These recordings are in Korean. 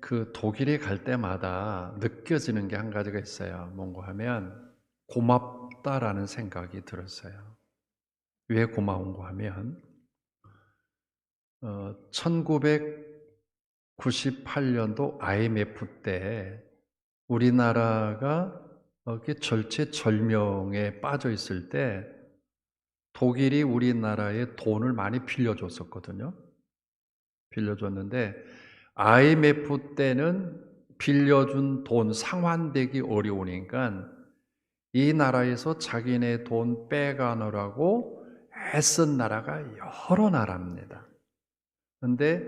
그 독일에 갈 때마다 느껴지는 게 한 가지가 있어요. 뭔가 하면 고맙다라는 생각이 들었어요. 왜 고마운가 하면 1998년도 IMF 때 우리나라가 이렇게 절체절명에 빠져 있을 때 독일이 우리나라에 돈을 많이 빌려줬었거든요. 빌려줬는데 IMF 때는 빌려준 돈 상환되기 어려우니까 이 나라에서 자기네 돈 빼가느라고 애쓴 나라가 여러 나라입니다. 그런데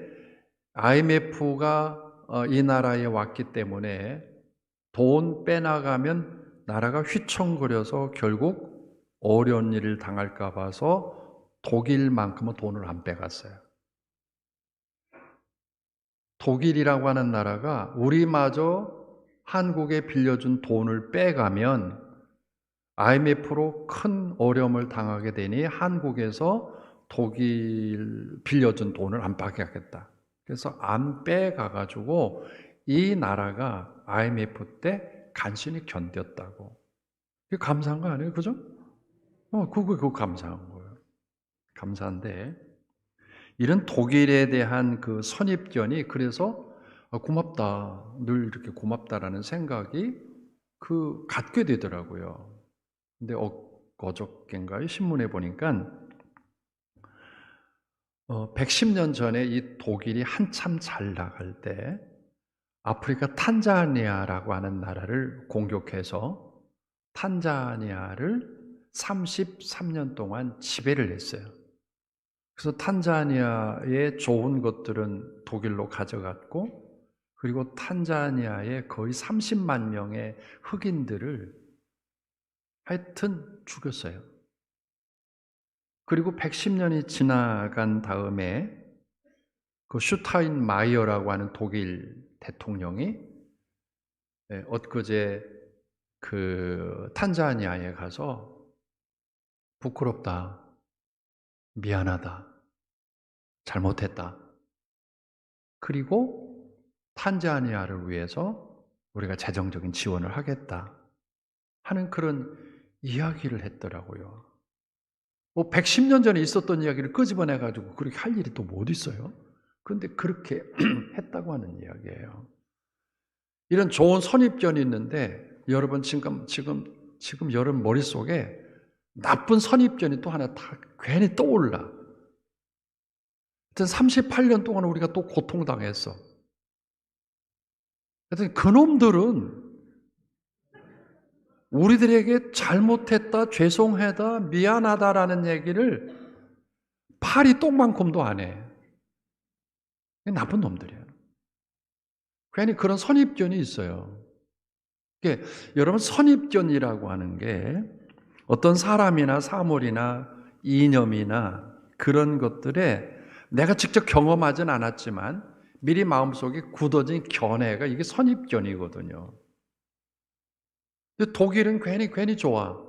IMF가 이 나라에 왔기 때문에 돈 빼나가면 나라가 휘청거려서 결국 어려운 일을 당할까 봐서 독일만큼은 돈을 안 빼갔어요. 독일이라고 하는 나라가 우리마저 한국에 빌려준 돈을 빼가면 IMF로 큰 어려움을 당하게 되니 한국에서 독일 빌려준 돈을 안 받겠다. 그래서 안 빼가가지고 이 나라가 IMF 때 간신히 견뎠다고. 이게 감사한 거 아니에요? 그죠? 그거 감사한 거예요. 감사한데, 이런 독일에 대한 그 선입견이 그래서 고맙다, 늘 이렇게 고맙다라는 생각이 갖게 되더라고요. 근데 어저께인가요? 신문에 보니까 110년 전에 이 독일이 한참 잘 나갈 때 아프리카 탄자니아라고 하는 나라를 공격해서 탄자니아를 33년 동안 지배를 했어요. 그래서 탄자니아의 좋은 것들은 독일로 가져갔고, 그리고 탄자니아의 거의 30만 명의 흑인들을 하여튼 죽였어요. 그리고 110년이 지나간 다음에 그 슈타인마이어라고 하는 독일 대통령이 엊그제 그 탄자니아에 가서 부끄럽다, 미안하다, 잘못했다. 그리고 탄자니아를 위해서 우리가 재정적인 지원을 하겠다 하는 그런 이야기를 했더라고요. 110년 전에 있었던 이야기를 끄집어내가지고 그렇게 할 일이 또 못 있어요. 그런데 그렇게 했다고 하는 이야기예요. 이런 좋은 선입견이 있는데 여러분 지금 여러분 머릿속에 나쁜 선입견이 또 하나 다 괜히 떠올라. 하여튼 38년 동안 우리가 또 고통당했어. 하여튼 그놈들은 우리들에게 잘못했다, 죄송하다, 미안하다라는 얘기를 파리 똥만큼도 안 해. 나쁜 놈들이에요. 괜히 그런 선입견이 있어요. 여러분, 선입견이라고 하는 게 어떤 사람이나 사물이나 이념이나 그런 것들에 내가 직접 경험하진 않았지만 미리 마음속에 굳어진 견해가 이게 선입견이거든요. 근데 독일은 괜히 좋아.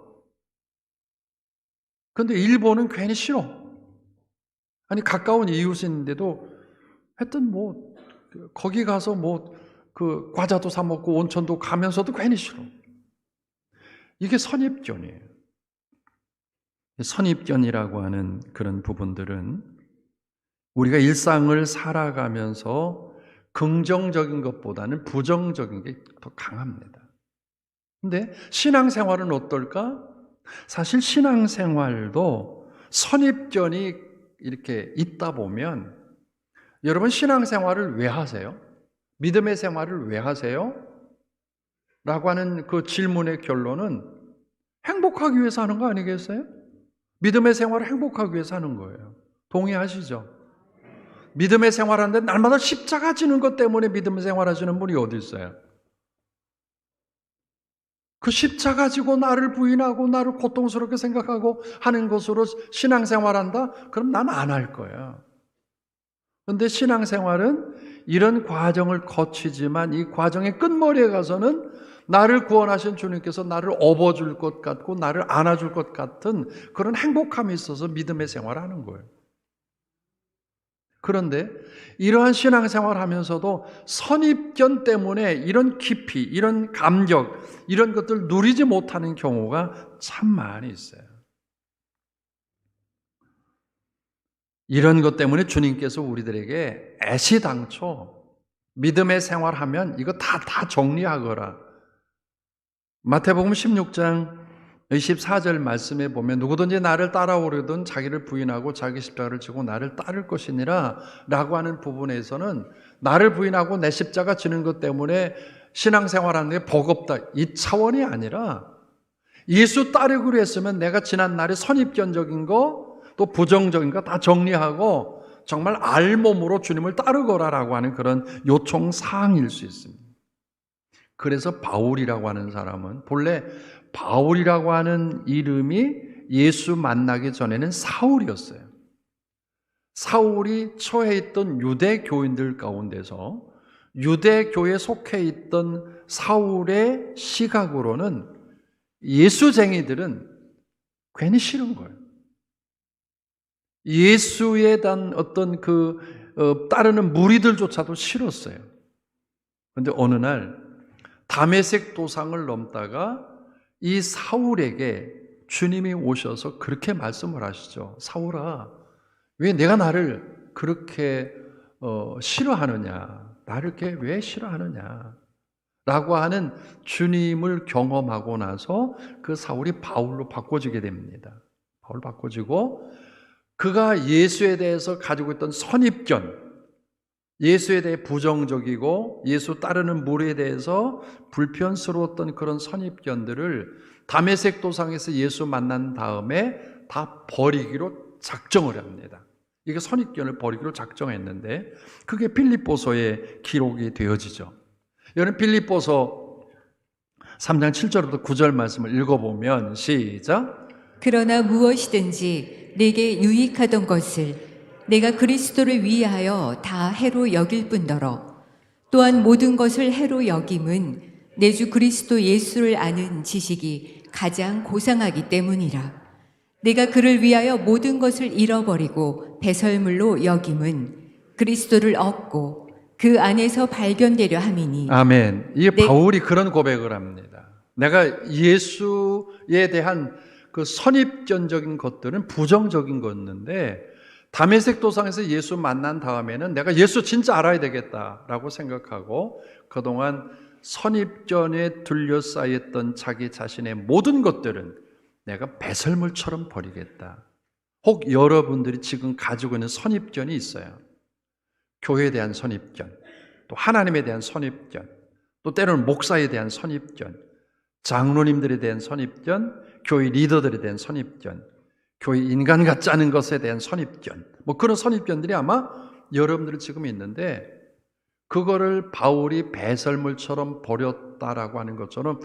근데 일본은 괜히 싫어. 아니, 가까운 이웃인데도 하여튼 거기 가서 과자도 사먹고 온천도 가면서도 괜히 싫어. 이게 선입견이에요. 선입견이라고 하는 그런 부분들은 우리가 일상을 살아가면서 긍정적인 것보다는 부정적인 게 더 강합니다. 근데 신앙생활은 어떨까? 사실 신앙생활도 선입견이 이렇게 있다 보면 여러분 신앙생활을 왜 하세요? 믿음의 생활을 왜 하세요? 라고 하는 그 질문의 결론은 행복하기 위해서 하는 거 아니겠어요? 믿음의 생활을 행복하기 위해서 하는 거예요. 동의하시죠? 믿음의 생활하는데 날마다 십자가 지는 것 때문에 믿음의 생활하시는 분이 어디 있어요? 그 십자가 지고 나를 부인하고 나를 고통스럽게 생각하고 하는 것으로 신앙생활한다? 그럼 난 안 할 거예요. 그런데 신앙생활은 이런 과정을 거치지만 이 과정의 끝머리에 가서는 나를 구원하신 주님께서 나를 업어줄 것 같고 나를 안아줄 것 같은 그런 행복함이 있어서 믿음의 생활을 하는 거예요. 그런데 이러한 신앙생활을 하면서도 선입견 때문에 이런 깊이, 이런 감격, 이런 것들을 누리지 못하는 경우가 참 많이 있어요. 이런 것 때문에 주님께서 우리들에게 애시당초 믿음의 생활하면 이거 다 정리하거라. 마태복음 16장 24절 말씀에 보면 누구든지 나를 따라오려든 자기를 부인하고 자기 십자가를 지고 나를 따를 것이니라 라고 하는 부분에서는 나를 부인하고 내 십자가 지는 것 때문에 신앙생활하는 게 버겁다 이 차원이 아니라 예수 따르기로 했으면 내가 지난 날에 선입견적인 거 또 부정적인 거 다 정리하고 정말 알몸으로 주님을 따르거라라고 하는 그런 요청 사항일 수 있습니다. 그래서 바울이라고 하는 사람은 본래 바울이라고 하는 이름이 예수 만나기 전에는 사울이었어요. 사울이 처해 있던 유대 교인들 가운데서 유대 교에 속해 있던 사울의 시각으로는 예수쟁이들은 괜히 싫은 거예요. 예수에 대한 어떤 따르는 무리들조차도 싫었어요. 그런데 어느 날 다메섹 도상을 넘다가 이 사울에게 주님이 오셔서 그렇게 말씀을 하시죠. 사울아, 왜 내가 나를 그렇게 싫어하느냐? 나를 이렇게 왜 싫어하느냐? 라고 하는 주님을 경험하고 나서 그 사울이 바울로 바꿔지게 됩니다. 바울로 바꿔지고 그가 예수에 대해서 가지고 있던 선입견, 예수에 대해 부정적이고 예수 따르는 무리에 대해서 불편스러웠던 그런 선입견들을 다메섹 도상에서 예수 만난 다음에 다 버리기로 작정을 합니다. 이게 선입견을 버리기로 작정했는데 그게 빌립보서에 기록이 되어지죠. 여러분 빌립보서 3장 7절부터 9절 말씀을 읽어보면 시작. 그러나 무엇이든지 내게 유익하던 것을 내가 그리스도를 위하여 다 해로 여길 뿐더러 또한 모든 것을 해로 여김은 내 주 그리스도 예수를 아는 지식이 가장 고상하기 때문이라. 내가 그를 위하여 모든 것을 잃어버리고 배설물로 여김은 그리스도를 얻고 그 안에서 발견되려 함이니. 아멘. 이게 바울이 그런 고백을 합니다. 내가 예수에 대한 그 선입견적인 것들은 부정적인 거였는데 다메섹 도상에서 예수 만난 다음에는 내가 예수 진짜 알아야 되겠다라고 생각하고 그동안 선입견에 둘러싸였던 자기 자신의 모든 것들은 내가 배설물처럼 버리겠다. 혹 여러분들이 지금 가지고 있는 선입견이 있어요. 교회에 대한 선입견, 또 하나님에 대한 선입견, 또 때로는 목사에 대한 선입견, 장로님들에 대한 선입견, 교회 리더들에 대한 선입견, 교회 인간 같지 않은 것에 대한 선입견, 그런 선입견들이 아마 여러분들 지금 있는데 그거를 바울이 배설물처럼 버렸다라고 하는 것처럼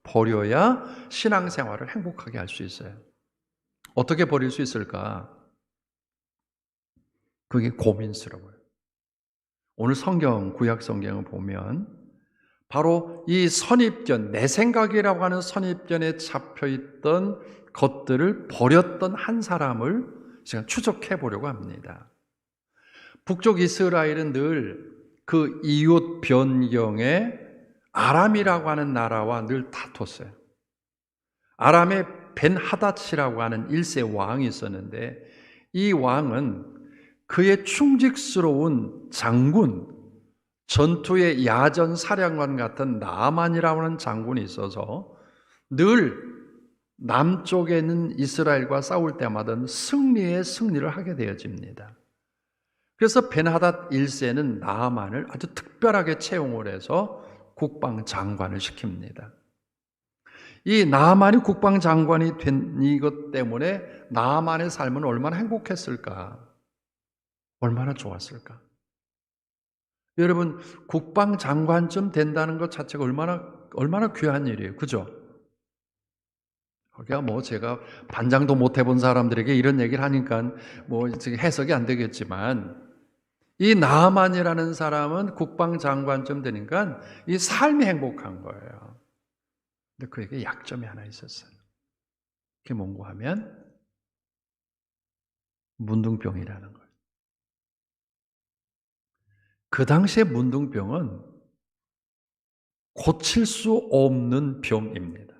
버려야 신앙생활을 행복하게 할 수 있어요. 어떻게 버릴 수 있을까? 그게 고민스러워요. 오늘 구약 성경을 보면 바로 이 선입견, 내 생각이라고 하는 선입견에 잡혀있던 것들을 버렸던 한 사람을 제가 추적해 보려고 합니다. 북쪽 이스라엘은 늘 그 이웃 변경에 아람이라고 하는 나라와 늘 다퉜어요. 아람의 벤하닷이라고 하는 1세 왕이 있었는데 이 왕은 그의 충직스러운 장군, 전투의 야전 사령관 같은 나만이라고 하는 장군이 있어서 늘 남쪽에 있는 이스라엘과 싸울 때마다 승리를 하게 되어집니다. 그래서 벤하닷 1세는 나만을 아주 특별하게 채용을 해서 국방장관을 시킵니다. 이 나만이 국방장관이 된 이것 때문에 나만의 삶은 얼마나 행복했을까? 얼마나 좋았을까? 여러분, 국방장관쯤 된다는 것 자체가 얼마나 귀한 일이에요. 그죠? 그러니까 제가 반장도 못 해본 사람들에게 이런 얘기를 하니까 해석이 안 되겠지만 이 나만이라는 사람은 국방장관쯤 되니까 이 삶이 행복한 거예요. 근데 그에게 약점이 하나 있었어요. 그게 뭔가 하면 문둥병이라는 거예요. 그 당시의 문둥병은 고칠 수 없는 병입니다.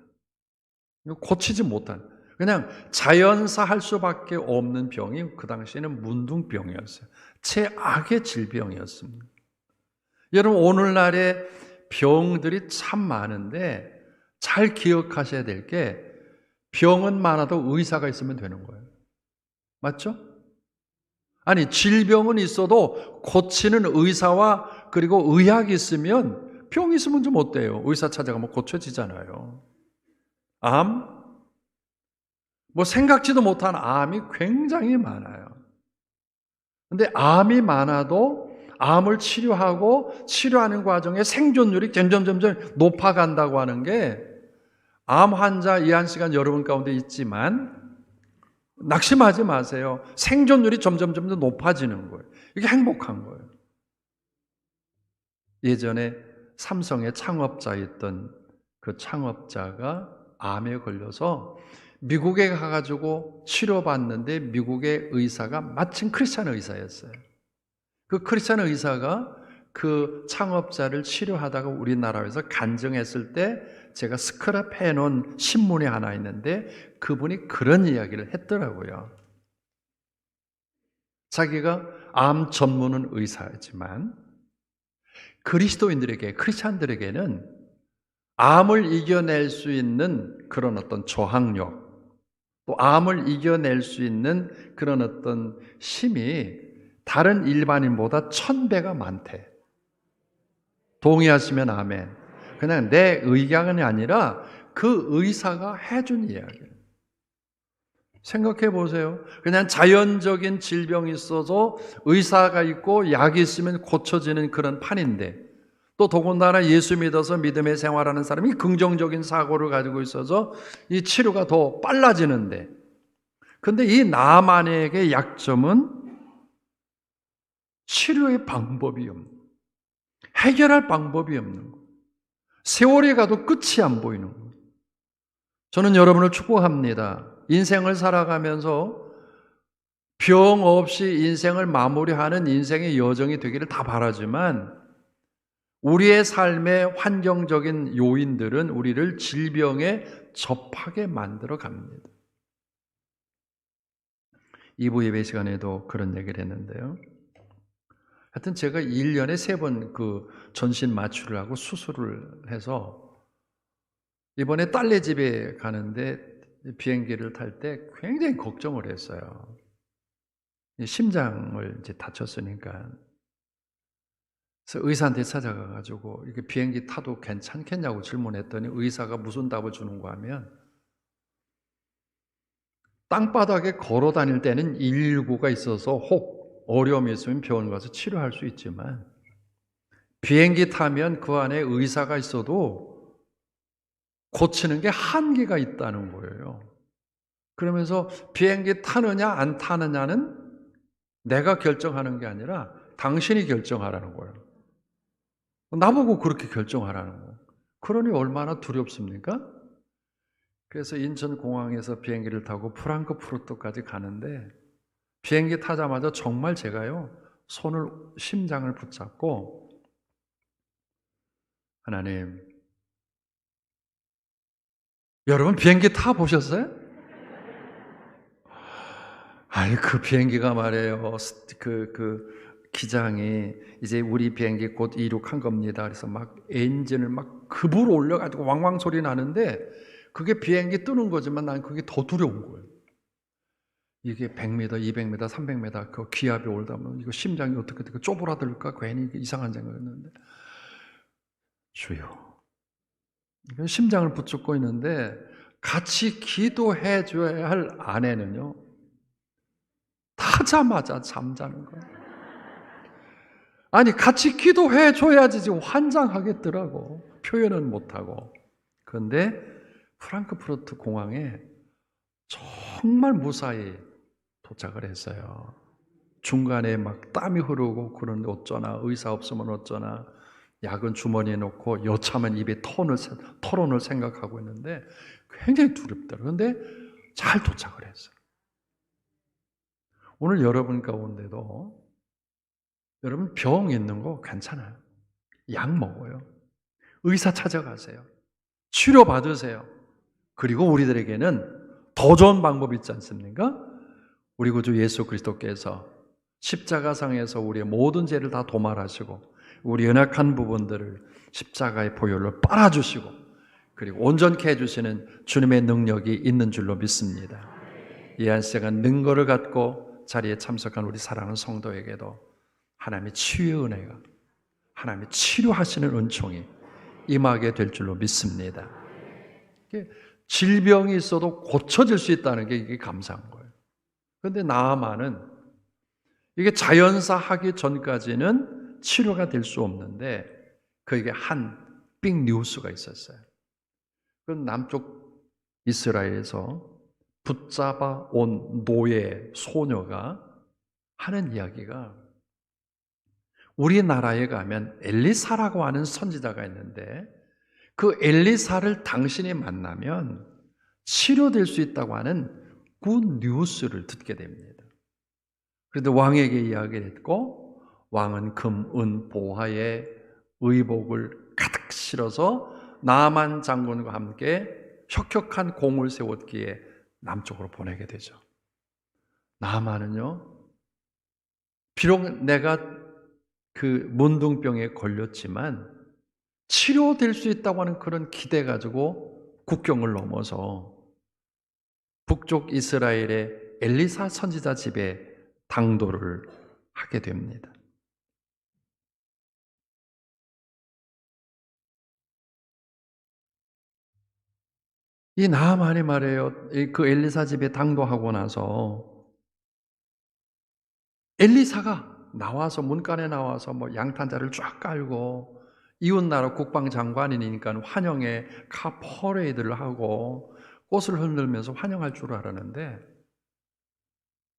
고치지 못한, 그냥 자연사할 수밖에 없는 병이 그 당시에는 문둥병이었어요. 최악의 질병이었습니다. 여러분, 오늘날의 병들이 참 많은데 잘 기억하셔야 될 게, 병은 많아도 의사가 있으면 되는 거예요. 맞죠? 아니, 질병은 있어도 고치는 의사와 그리고 의학이 있으면, 병 있으면 좀 어때요? 의사 찾아가면 고쳐지잖아요. 암? 뭐 생각지도 못한 암이 굉장히 많아요. 근데 암이 많아도 암을 치료하는 과정에 생존율이 점점 높아간다고 하는 게, 암 환자 이 한 시간 여러분 가운데 있지만 낙심하지 마세요. 생존율이 점점 높아지는 거예요. 이게 행복한 거예요. 예전에 삼성의 창업자였던 그 창업자가 암에 걸려서 미국에 가가지고 치료받는데, 미국의 의사가 마침 크리스찬 의사였어요. 그 크리스찬 의사가 그 창업자를 치료하다가 우리나라에서 간증했을 때, 제가 스크랩 해놓은 신문이 하나 있는데 그분이 그런 이야기를 했더라고요. 자기가 암 전문은 의사이지만 그리스도인들에게, 크리스찬들에게는 암을 이겨낼 수 있는 그런 어떤 저항력, 또 암을 이겨낼 수 있는 그런 어떤 힘이 다른 일반인보다 1000배가 많대. 동의하시면 아멘. 그냥 내 의견이 아니라 그 의사가 해준 이야기예요. 생각해 보세요. 그냥 자연적인 질병이 있어서 의사가 있고 약이 있으면 고쳐지는 그런 판인데, 또 더군다나 예수 믿어서 믿음의 생활하는 사람이 긍정적인 사고를 가지고 있어서 이 치료가 더 빨라지는데, 근데 이 나만에게 약점은 치료의 방법이 없는 거예요. 해결할 방법이 없는 거예요. 세월이 가도 끝이 안 보이는 거예요. 저는 여러분을 축복합니다. 인생을 살아가면서 병 없이 인생을 마무리하는 인생의 여정이 되기를 다 바라지만, 우리의 삶의 환경적인 요인들은 우리를 질병에 접하게 만들어 갑니다. 2부 예배 시간에도 그런 얘기를 했는데요. 하여튼 제가 1년에 3번 그 전신 마취를 하고 수술을 해서, 이번에 딸네 집에 가는데 비행기를 탈 때 굉장히 걱정을 했어요. 심장을 이제 다쳤으니까. 그래서 의사한테 찾아가가지고 이게 비행기 타도 괜찮겠냐고 질문했더니, 의사가 무슨 답을 주는가 하면, 땅바닥에 걸어 다닐 때는 119가 있어서 혹 어려움이 있으면 병원 가서 치료할 수 있지만, 비행기 타면 그 안에 의사가 있어도 고치는 게 한계가 있다는 거예요. 그러면서 비행기 타느냐 안 타느냐는 내가 결정하는 게 아니라 당신이 결정하라는 거예요. 나보고 그렇게 결정하라는 거예요. 그러니 얼마나 두렵습니까? 그래서 인천공항에서 비행기를 타고 프랑크푸르트까지 가는데, 비행기 타자마자 정말 제가요, 심장을 붙잡고, 하나님, 여러분 비행기 타보셨어요? 아니, 그 비행기가 말이에요, 기장이 이제 우리 비행기 곧 이륙한 겁니다. 그래서 막 엔진을 막 급으로 올려가지고 왕왕 소리 나는데, 그게 비행기 뜨는 거지만 난 그게 더 두려운 거예요. 이게 100m, 200m, 300m 그 기압이 올다면 이거 심장이 어떻게 쪼그라들까 괜히 이상한 생각했는데, 주여, 심장을 붙잡고 있는데 같이 기도해 줘야 할 아내는요, 타자마자 잠자는 거예요. 아니, 같이 기도해 줘야지 지금 환장하겠더라고. 표현은 못하고. 그런데 프랑크푸르트 공항에 정말 무사히 도착을 했어요. 중간에 막 땀이 흐르고 그런데 어쩌나, 의사 없으면 어쩌나, 약은 주머니에 넣고 여차하면 입에 토론을 생각하고 있는데 굉장히 두렵더라고요. 그런데 잘 도착을 했어요. 오늘 여러분 가운데도 여러분 병 있는 거 괜찮아요. 약 먹어요. 의사 찾아가세요. 치료 받으세요. 그리고 우리들에게는 더 좋은 방법이 있지 않습니까? 우리 구주 예수 그리스도께서 십자가상에서 우리의 모든 죄를 다 도말하시고 우리 연약한 부분들을 십자가의 보혈로 빨아주시고 그리고 온전케 해주시는 주님의 능력이 있는 줄로 믿습니다. 이 안식은 능거를 갖고 자리에 참석한 우리 사랑하는 성도에게도 하나님의 치유의 은혜가, 하나님의 치료하시는 은총이 임하게 될 줄로 믿습니다. 질병이 있어도 고쳐질 수 있다는 게 이게 감사한 거예요. 그런데 나아만은 이게 자연사 하기 전까지는 치료가 될 수 없는데 그에게 한 빅 뉴스가 있었어요. 그 남쪽 이스라엘에서 붙잡아 온 노예 소녀가 하는 이야기가 우리나라에 가면 엘리사라고 하는 선지자가 있는데 그 엘리사를 당신이 만나면 치료될 수 있다고 하는 굿 뉴스를 듣게 됩니다. 그런데 왕에게 이야기를 했고 왕은 금, 은, 보화의 의복을 가득 실어서 나만 장군과 함께 혁혁한 공을 세웠기에 남쪽으로 보내게 되죠. 나만은요, 비록 내가 그 문둥병에 걸렸지만 치료될 수 있다고 하는 그런 기대 가지고 국경을 넘어서 북쪽 이스라엘의 엘리사 선지자 집에 당도를 하게 됩니다. 이 나아만이 말이에요. 그 엘리사 집에 당도하고 나서 엘리사가 나와서 문간에 나와서 뭐 양탄자를 쫙 깔고 이웃나라 국방장관이니까 환영의 카 퍼레이드를 하고 꽃을 흔들면서 환영할 줄 알았는데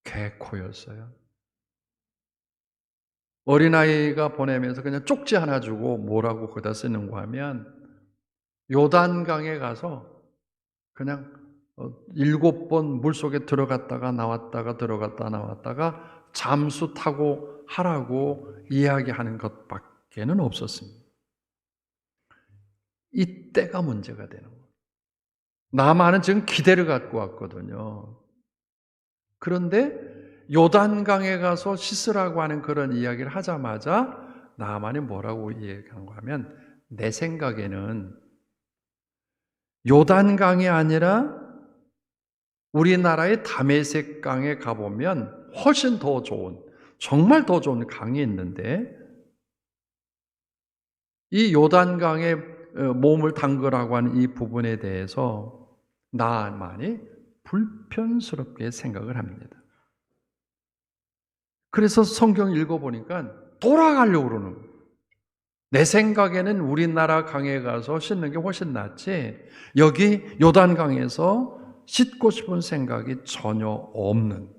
개코였어요. 어린아이가 보내면서 그냥 쪽지 하나 주고 뭐라고 거기다 쓰는 거 하면 요단강에 가서 그냥 7번 물속에 들어갔다가 나왔다가 들어갔다 나왔다가 잠수 타고 하라고 이야기하는 것밖에는 없었습니다. 이때가 문제가 되는 거예요. 나만은 지금 기대를 갖고 왔거든요. 그런데 요단강에 가서 씻으라고 하는 그런 이야기를 하자마자 나만이 뭐라고 이야기한 거 하면 내 생각에는 요단강이 아니라 우리나라의 다메섹 강에 가보면 훨씬 더 좋은, 정말 더 좋은 강이 있는데 이 요단강에 몸을 담그라고 하는 이 부분에 대해서 나만이 불편스럽게 생각을 합니다. 그래서 성경 읽어보니까 돌아가려고 그러는 거예요. 내 생각에는 우리나라 강에 가서 씻는 게 훨씬 낫지 여기 요단강에서 씻고 싶은 생각이 전혀 없는,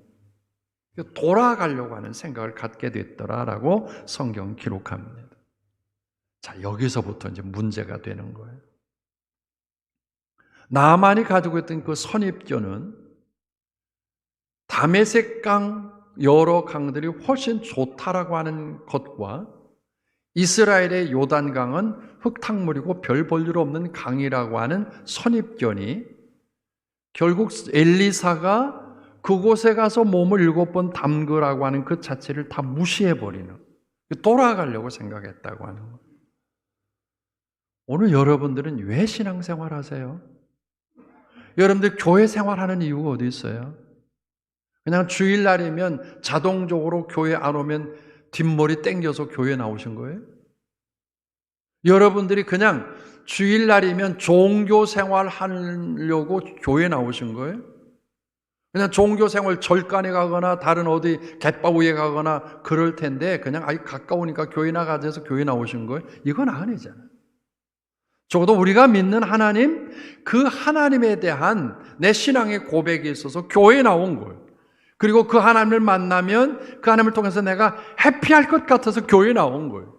돌아가려고 하는 생각을 갖게 됐더라라고 성경 기록합니다. 자, 여기서부터 이제 문제가 되는 거예요. 나만이 가지고 있던 그 선입견은 다메섹 강 여러 강들이 훨씬 좋다라고 하는 것과 이스라엘의 요단강은 흙탕물이고 별 볼 일 없는 강이라고 하는 선입견이 결국 엘리사가 그곳에 가서 몸을 7번 담그라고 하는 그 자체를 다 무시해버리는, 돌아가려고 생각했다고 하는 거예요. 오늘 여러분들은 왜 신앙생활 하세요? 여러분들 교회 생활하는 이유가 어디 있어요? 그냥 주일날이면 자동적으로 교회 안 오면 뒷머리 땡겨서 교회 나오신 거예요? 여러분들이 그냥 주일날이면 종교 생활 하려고 교회 나오신 거예요? 그냥 종교 생활 절간에 가거나 다른 어디 갯바위에 가거나 그럴 텐데 그냥 아주 가까우니까 교회 나가서 교회 나오신 거예요? 이건 아니잖아요. 적어도 우리가 믿는 하나님, 그 하나님에 대한 내 신앙의 고백이 있어서 교회에 나온 거예요. 그리고 그 하나님을 만나면 그 하나님을 통해서 내가 해피할 것 같아서 교회에 나온 거예요.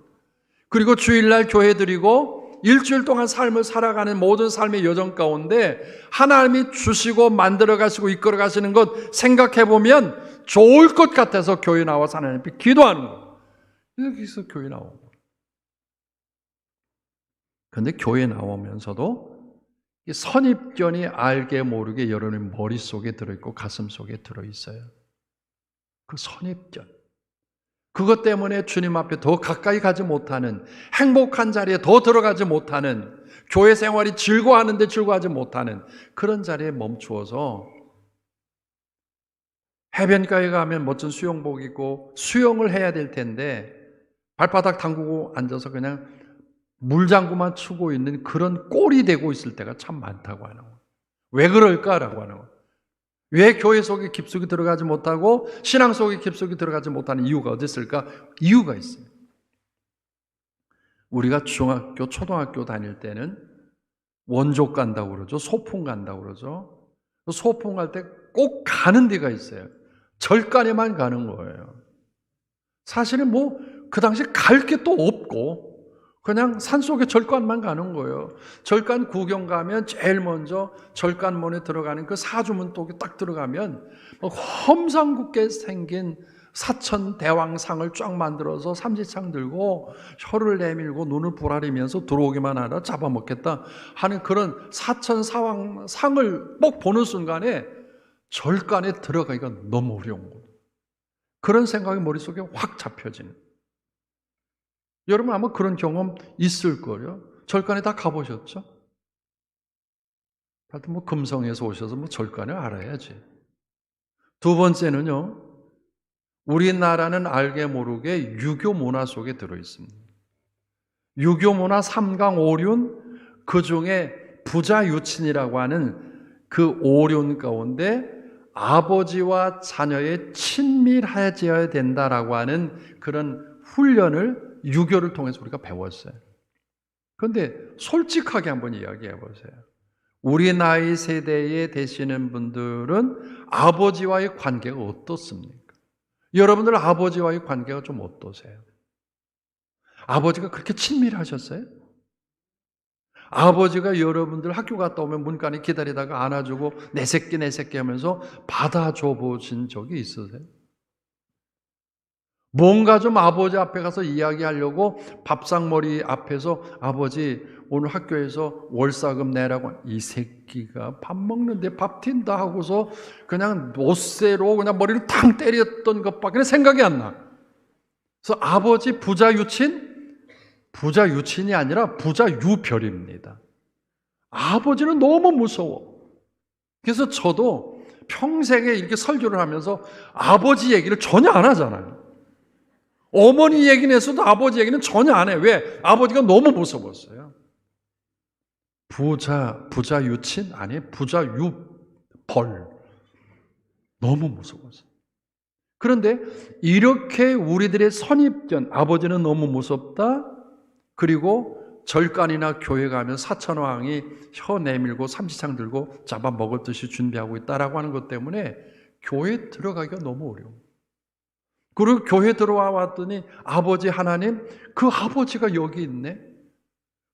그리고 주일날 교회 드리고 일주일 동안 삶을 살아가는 모든 삶의 여정 가운데 하나님이 주시고 만들어 가시고 이끌어 가시는 것 생각해 보면 좋을 것 같아서 교회 나와서 하나님께 기도하는 거예요. 여기서 교회 나오고. 그런데 교회 나오면서도 이 선입견이 알게 모르게 여러분의 머릿속에 들어있고 가슴 속에 들어있어요. 그 선입견. 그것 때문에 주님 앞에 더 가까이 가지 못하는, 행복한 자리에 더 들어가지 못하는, 교회 생활이 즐거워하는데 즐거워하지 못하는 그런 자리에 멈추어서 해변가에 가면 멋진 수영복 입고 수영을 해야 될 텐데 발바닥 담그고 앉아서 그냥 물장구만 추고 있는 그런 꼴이 되고 있을 때가 참 많다고 하는 거예요. 왜 그럴까라고 하는 거예요. 왜 교회 속에 깊숙이 들어가지 못하고 신앙 속에 깊숙이 들어가지 못하는 이유가 어디 있을까? 이유가 있어요. 우리가 중학교, 초등학교 다닐 때는 원족 간다고 그러죠. 소풍 간다고 그러죠. 소풍 갈 때 꼭 가는 데가 있어요. 절간에만 가는 거예요. 사실은 뭐 그 당시 갈 게 또 없고 그냥 산속에 절간만 가는 거예요. 절간 구경 가면 제일 먼저 절간문에 들어가는 그 사주문독에 딱 들어가면 험상궂게 생긴 사천 대왕상을 쫙 만들어서 삼지창 들고 혀를 내밀고 눈을 부라리면서 들어오기만 하라 잡아먹겠다 하는 그런 사천 사왕상을 꼭 보는 순간에 절간에 들어가기가 너무 어려운 거예요. 그런 생각이 머릿속에 확 잡혀지는. 여러분 아마 그런 경험 있을 거예요. 절간에 다 가보셨죠? 하여튼 뭐 금성에서 오셔서 뭐 절간을 알아야지. 두 번째는요. 우리나라는 알게 모르게 유교 문화 속에 들어 있습니다. 유교 문화 3강 5륜 그 중에 부자 유친이라고 하는 그 5륜 가운데 아버지와 자녀의 친밀해져야 된다라고 하는 그런 훈련을 유교를 통해서 우리가 배웠어요. 그런데 솔직하게 한번 이야기해 보세요. 우리 나이 세대에 되시는 분들은 아버지와의 관계가 어떻습니까? 여러분들 아버지와의 관계가 좀 어떠세요? 아버지가 그렇게 친밀하셨어요? 아버지가 여러분들 학교 갔다 오면 문간에 기다리다가 안아주고 내 새끼 하면서 받아줘 보신 적이 있으세요? 뭔가 좀 아버지 앞에 가서 이야기하려고 밥상머리 앞에서 아버지 오늘 학교에서 월사금 내라고 이 새끼가 밥 먹는데 밥 튄다 하고서 그냥 옷새로 그냥 머리를 탕 때렸던 것밖에 생각이 안 나. 그래서 아버지 부자 유친이 아니라 부자 유별입니다. 아버지는 너무 무서워. 그래서 저도 평생에 이렇게 설교를 하면서 아버지 얘기를 전혀 안 하잖아요. 어머니 얘기는 했어도 아버지 얘기는 전혀 안 해요. 왜? 아버지가 너무 무서웠어요. 부자 유친? 아니, 부자 유벌. 너무 무서웠어요. 그런데 이렇게 우리들의 선입견, 아버지는 너무 무섭다. 그리고 절간이나 교회 가면 사천왕이 혀 내밀고 삼지창 들고 잡아먹을 듯이 준비하고 있다라고 하는 것 때문에 교회에 들어가기가 너무 어려워요. 그리고 교회 들어와 왔더니 아버지 하나님, 그 아버지가 여기 있네.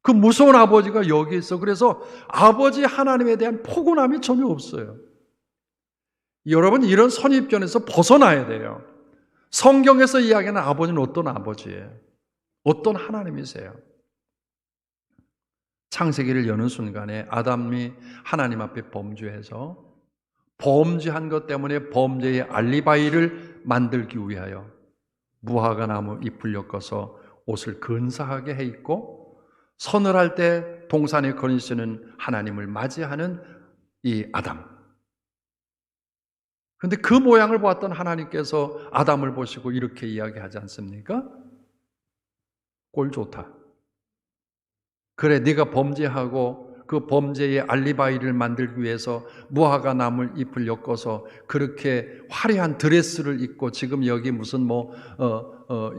그 무서운 아버지가 여기 있어. 그래서 아버지 하나님에 대한 포근함이 전혀 없어요. 여러분 이런 선입견에서 벗어나야 돼요. 성경에서 이야기하는 아버지는 어떤 아버지예요? 어떤 하나님이세요? 창세기를 여는 순간에 아담이 하나님 앞에 범죄해서 범죄한 것 때문에 범죄의 알리바이를 만들기 위하여 무화과 나무 잎을 엮어서 옷을 근사하게 해 입고 서늘할 때 동산에 거니시는 하나님을 맞이하는 이 아담. 그런데 그 모양을 보았던 하나님께서 아담을 보시고 이렇게 이야기하지 않습니까? 꼴 좋다. 그래, 네가 범죄하고 그 범죄의 알리바이를 만들기 위해서 무화과 나무 잎을 엮어서 그렇게 화려한 드레스를 입고 지금 여기 무슨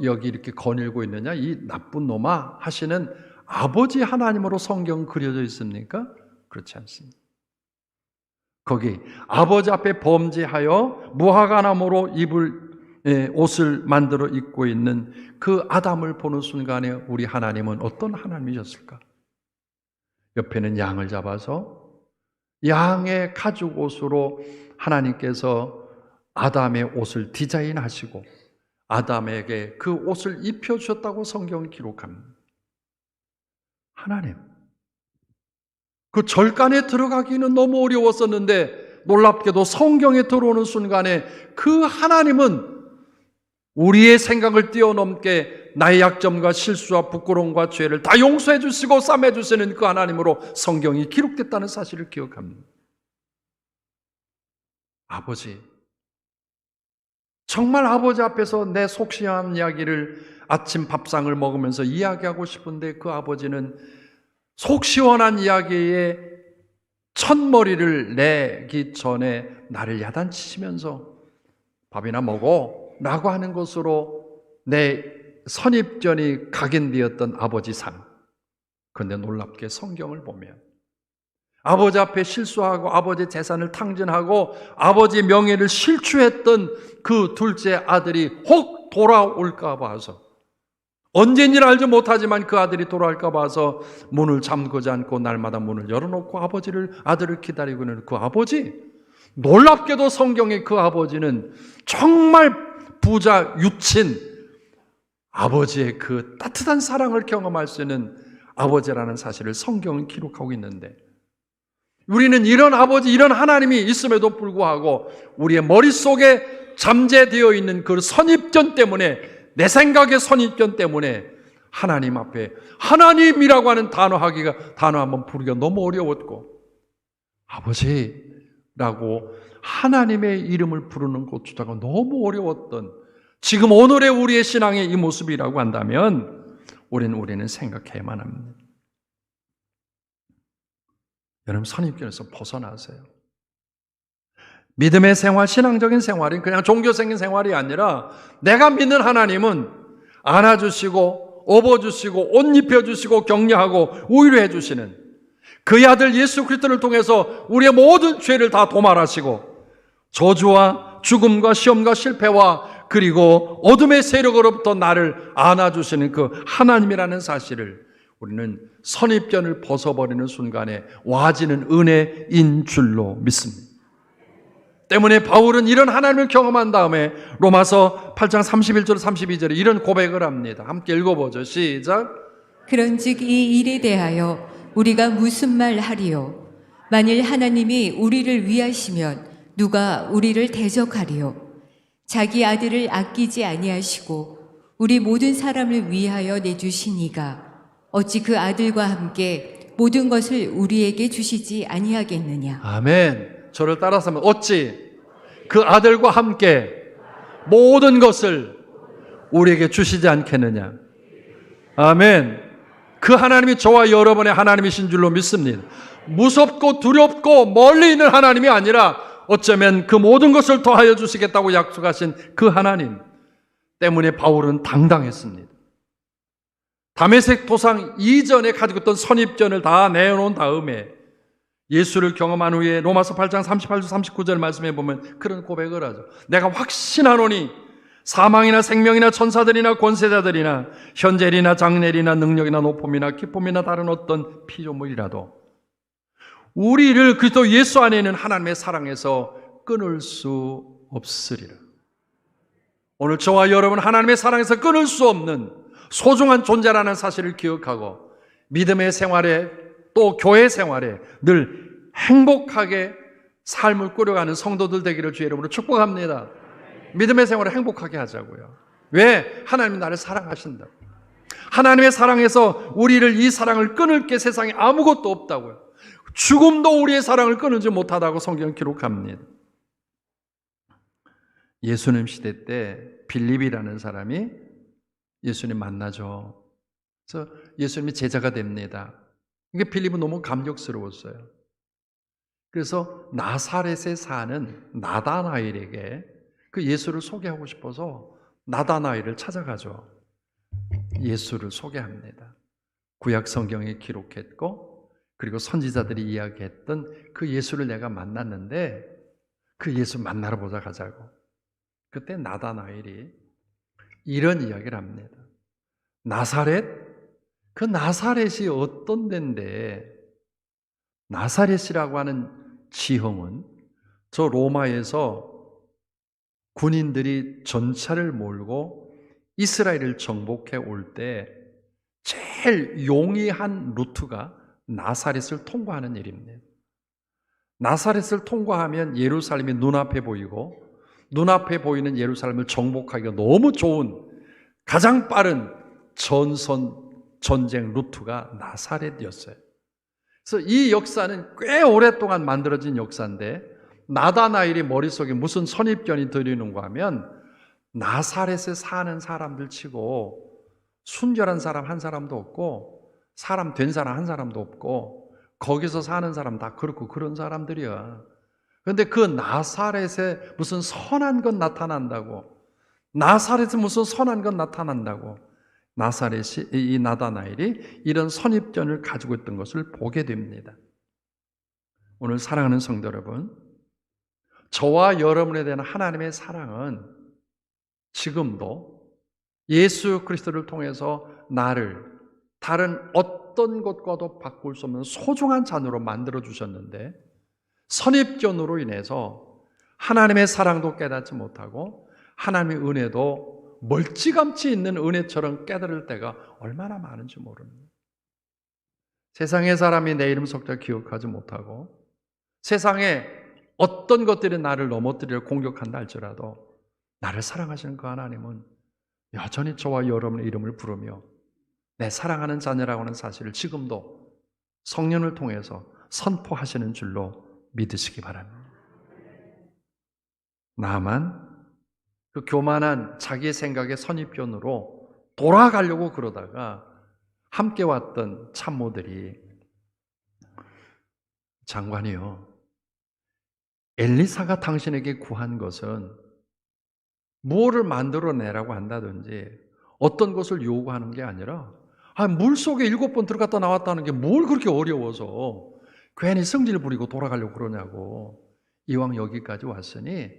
여기 이렇게 거닐고 있느냐 이 나쁜 놈아 하시는 아버지 하나님으로 성경 그려져 있습니까? 그렇지 않습니다. 거기 아버지 앞에 범죄하여 무화과 나무로 옷을 만들어 입고 있는 그 아담을 보는 순간에 우리 하나님은 어떤 하나님이셨을까? 옆에는 양을 잡아서 양의 가죽 옷으로 하나님께서 아담의 옷을 디자인하시고 아담에게 그 옷을 입혀주셨다고 성경은 기록합니다. 하나님, 그 절간에 들어가기는 너무 어려웠었는데 놀랍게도 성경에 들어오는 순간에 그 하나님은 우리의 생각을 뛰어넘게 나의 약점과 실수와 부끄러움과 죄를 다 용서해 주시고 싸매 주시는 그 하나님으로 성경이 기록됐다는 사실을 기억합니다. 아버지, 정말 아버지 앞에서 내 속 시원한 이야기를 아침 밥상을 먹으면서 이야기하고 싶은데 그 아버지는 속 시원한 이야기에 첫머리를 내기 전에 나를 야단치시면서 밥이나 먹어 라고 하는 것으로 내 선입견이 각인되었던 아버지 삶. 그런데 놀랍게 성경을 보면 아버지 앞에 실수하고 아버지 재산을 탕진하고 아버지 명예를 실추했던 그 둘째 아들이 혹 돌아올까 봐서, 언제인지는 알지 못하지만 그 아들이 돌아올까 봐서 문을 잠그지 않고 날마다 문을 열어놓고 아들을 기다리고 있는 그 아버지, 놀랍게도 성경의 그 아버지는 정말 부자 유친 아버지의 그 따뜻한 사랑을 경험할 수 있는 아버지라는 사실을 성경은 기록하고 있는데, 우리는 이런 아버지, 이런 하나님이 있음에도 불구하고 우리의 머릿속에 잠재되어 있는 그 선입견 때문에, 내 생각의 선입견 때문에 하나님 앞에 하나님이라고 하는 단어 한번 부르기가 너무 어려웠고, 아버지라고 하나님의 이름을 부르는 것조차가 너무 어려웠던 지금 오늘의 우리의 신앙의 이 모습이라고 한다면 우리는 생각해야만 합니다. 여러분, 선입견에서 벗어나세요. 믿음의 생활, 신앙적인 생활이 그냥 종교적인 생활이 아니라 내가 믿는 하나님은 안아주시고 업어주시고 옷 입혀주시고 격려하고 우위로해 주시는 그의 아들 예수 그리스도를 통해서 우리의 모든 죄를 다 도말하시고 저주와 죽음과 시험과 실패와 그리고 어둠의 세력으로부터 나를 안아주시는 그 하나님이라는 사실을 우리는 선입견을 벗어버리는 순간에 와지는 은혜인 줄로 믿습니다. 때문에 바울은 이런 하나님을 경험한 다음에 로마서 8장 31절 32절에 이런 고백을 합니다. 함께 읽어보죠. 시작. 그런즉 이 일에 대하여 우리가 무슨 말 하리요? 만일 하나님이 우리를 위하시면 누가 우리를 대적하리요? 자기 아들을 아끼지 아니하시고 우리 모든 사람을 위하여 내주시니가 어찌 그 아들과 함께 모든 것을 우리에게 주시지 아니하겠느냐? 아멘. 저를 따라서 하면 어찌 그 아들과 함께 모든 것을 우리에게 주시지 않겠느냐? 아멘. 그 하나님이 저와 여러분의 하나님이신 줄로 믿습니다. 무섭고 두렵고 멀리 있는 하나님이 아니라 어쩌면 그 모든 것을 더하여 주시겠다고 약속하신 그 하나님 때문에 바울은 당당했습니다. 다메섹 도상 이전에 가지고 있던 선입견을 다 내어놓은 다음에 예수를 경험한 후에 로마서 8장 38절 39절 말씀해 보면 그런 고백을 하죠. 내가 확신하노니 사망이나 생명이나 천사들이나 권세자들이나 현재일이나 장래일이나 능력이나 높음이나 기쁨이나 다른 어떤 피조물이라도 우리를 그리스도 예수 안에 있는 하나님의 사랑에서 끊을 수 없으리라. 오늘 저와 여러분 하나님의 사랑에서 끊을 수 없는 소중한 존재라는 사실을 기억하고 믿음의 생활에 또 교회 생활에 늘 행복하게 삶을 꾸려가는 성도들 되기를 주의 이름으로 축복합니다. 믿음의 생활을 행복하게 하자고요. 왜? 하나님이 나를 사랑하신다. 하나님의 사랑에서 우리를 이 사랑을 끊을 게 세상에 아무것도 없다고요. 죽음도 우리의 사랑을 끊지 못하다고 성경은 기록합니다. 예수님 시대 때 빌립이라는 사람이 예수님 만나죠. 그래서 예수님이 제자가 됩니다. 이게 빌립은 너무 감격스러웠어요. 그래서 나사렛에 사는 나다나엘에게 그 예수를 소개하고 싶어서 나다나엘을 찾아가죠. 예수를 소개합니다. 구약 성경에 기록했고 그리고 선지자들이 이야기했던 그 예수를 내가 만났는데 그 예수 만나러 보자 가자고. 그때 나다나엘이 이런 이야기를 합니다. 나사렛? 그 나사렛이 어떤 데인데 나사렛이라고 하는 지형은 저 로마에서 군인들이 전차를 몰고 이스라엘을 정복해 올 때 제일 용이한 루트가 나사렛을 통과하는 일입니다. 나사렛을 통과하면 예루살렘이 눈앞에 보이고 눈앞에 보이는 예루살렘을 정복하기가 너무 좋은 가장 빠른 전쟁 루트가 나사렛이었어요. 그래서 이 역사는 꽤 오랫동안 만들어진 역사인데 나다나엘이 머릿속에 무슨 선입견이 들이는가 하면 나사렛에 사는 사람들 치고 순결한 사람 한 사람도 없고 사람 된 사람 한 사람도 없고 거기서 사는 사람 다 그렇고 그런 사람들이야. 그런데 그 나사렛에 무슨 선한 것 나타난다고, 나사렛에 무슨 선한 것 나타난다고 나사렛이, 이 나다나엘이 이런 선입견을 가지고 있던 것을 보게 됩니다. 오늘 사랑하는 성도 여러분, 저와 여러분에 대한 하나님의 사랑은 지금도 예수 그리스도를 통해서 나를 다른 어떤 것과도 바꿀 수 없는 소중한 자녀로 만들어 주셨는데 선입견으로 인해서 하나님의 사랑도 깨닫지 못하고 하나님의 은혜도 멀찌감치 있는 은혜처럼 깨달을 때가 얼마나 많은지 모릅니다. 세상의 사람이 내 이름 석자 기억하지 못하고 세상에 어떤 것들이 나를 넘어뜨리려 공격한다 할지라도 나를 사랑하시는 그 하나님은 여전히 저와 여러분의 이름을 부르며 내 사랑하는 자녀라고 하는 사실을 지금도 성령을 통해서 선포하시는 줄로 믿으시기 바랍니다. 나만 그 교만한 자기의 생각의 선입견으로 돌아가려고 그러다가 함께 왔던 참모들이 장관이요, 엘리사가 당신에게 구한 것은 무엇을 만들어내라고 한다든지 어떤 것을 요구하는 게 아니라 물속에 7번 들어갔다 나왔다는 게 뭘 그렇게 어려워서 괜히 성질 부리고 돌아가려고 그러냐고. 이왕 여기까지 왔으니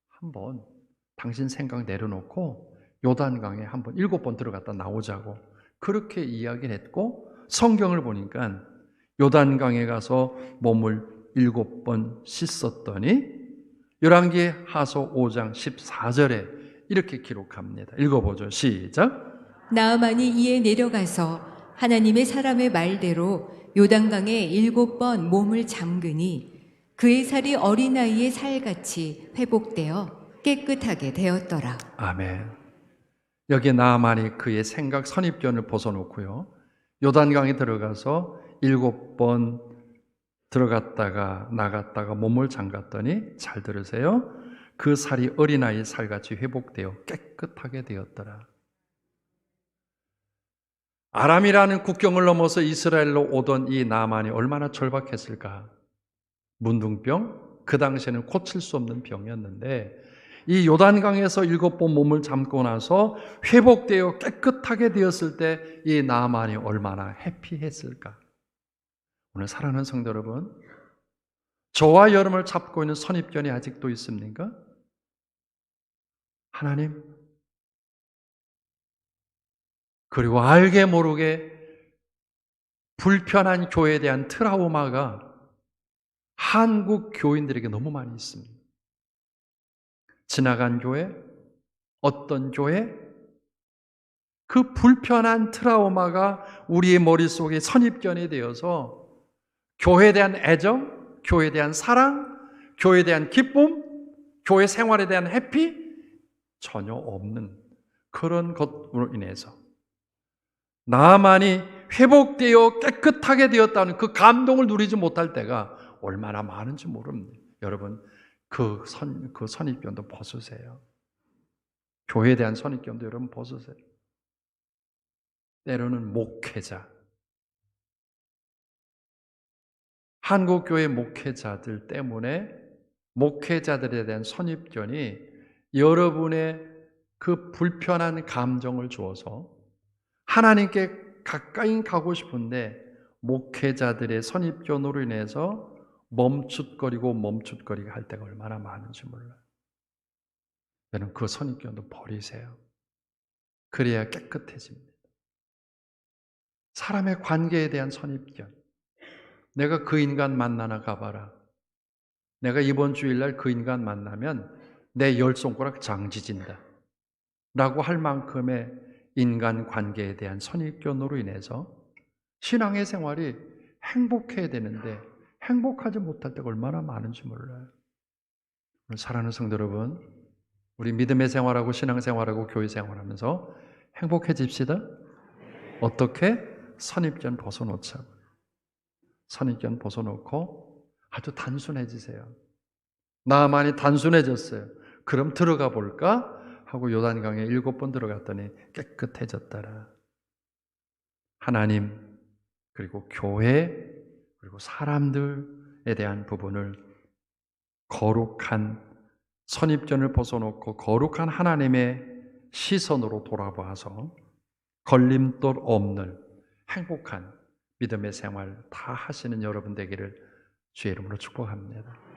한번 당신 생각 내려놓고 요단강에 한번 7번 들어갔다 나오자고 그렇게 이야기를 했고, 성경을 보니까 요단강에 가서 몸을 7번 씻었더니 열왕기 하서 5장 14절에 이렇게 기록합니다. 읽어보죠. 시작. 나아만이 이에 내려가서 하나님의 사람의 말대로 요단강에 7번 몸을 잠그니 그의 살이 어린아이의 살같이 회복되어 깨끗하게 되었더라. 아멘. 여기 나아만이 그의 생각 선입견을 벗어놓고요, 요단강에 들어가서 7번 들어갔다가 나갔다가 몸을 잠갔더니, 잘 들으세요, 그 살이 어린아이 살같이 회복되어 깨끗하게 되었더라. 아람이라는 국경을 넘어서 이스라엘로 오던 이 나아만이 얼마나 절박했을까. 문둥병, 그 당시에는 고칠 수 없는 병이었는데 이 요단강에서 7번 몸을 잠고 나서 회복되어 깨끗하게 되었을 때 이 나아만이 얼마나 해피했을까. 오늘 사랑하는 성도 여러분, 저와 여러분을 잡고 있는 선입견이 아직도 있습니까? 하나님, 그리고 알게 모르게 불편한 교회에 대한 트라우마가 한국 교인들에게 너무 많이 있습니다. 지나간 교회, 어떤 교회, 그 불편한 트라우마가 우리의 머릿속에 선입견이 되어서 교회에 대한 애정, 교회에 대한 사랑, 교회에 대한 기쁨, 교회 생활에 대한 해피 전혀 없는 그런 것으로 인해서 나만이 회복되어 깨끗하게 되었다는 그 감동을 누리지 못할 때가 얼마나 많은지 모릅니다. 여러분, 그 선입견도 벗으세요. 교회에 대한 선입견도 여러분 벗으세요. 때로는 목회자, 한국교회 목회자들 때문에 목회자들에 대한 선입견이 여러분의 그 불편한 감정을 주어서 하나님께 가까이 가고 싶은데 목회자들의 선입견으로 인해서 멈칫거리게 할 때가 얼마나 많은지 몰라요. 여러분, 그 선입견도 버리세요. 그래야 깨끗해집니다. 사람의 관계에 대한 선입견, 내가 그 인간 만나나 가봐라, 내가 이번 주일날 그 인간 만나면 내 열 손가락 장지진다 라고 할 만큼의 인간관계에 대한 선입견으로 인해서 신앙의 생활이 행복해야 되는데 행복하지 못할 때가 얼마나 많은지 몰라요. 사랑하는 성도 여러분, 우리 믿음의 생활하고 신앙생활하고 교회 생활하면서 행복해집시다. 어떻게? 선입견 벗어놓자고. 선입견 벗어놓고 아주 단순해지세요. 나만이 단순해졌어요. 그럼 들어가 볼까? 하고 요단강에 7번 들어갔더니 깨끗해졌더라. 하나님, 그리고 교회, 그리고 사람들에 대한 부분을 거룩한 선입견을 벗어놓고 거룩한 하나님의 시선으로 돌아봐서 걸림돌 없는 행복한 믿음의 생활 다 하시는 여러분 되기를 주의 이름으로 축복합니다.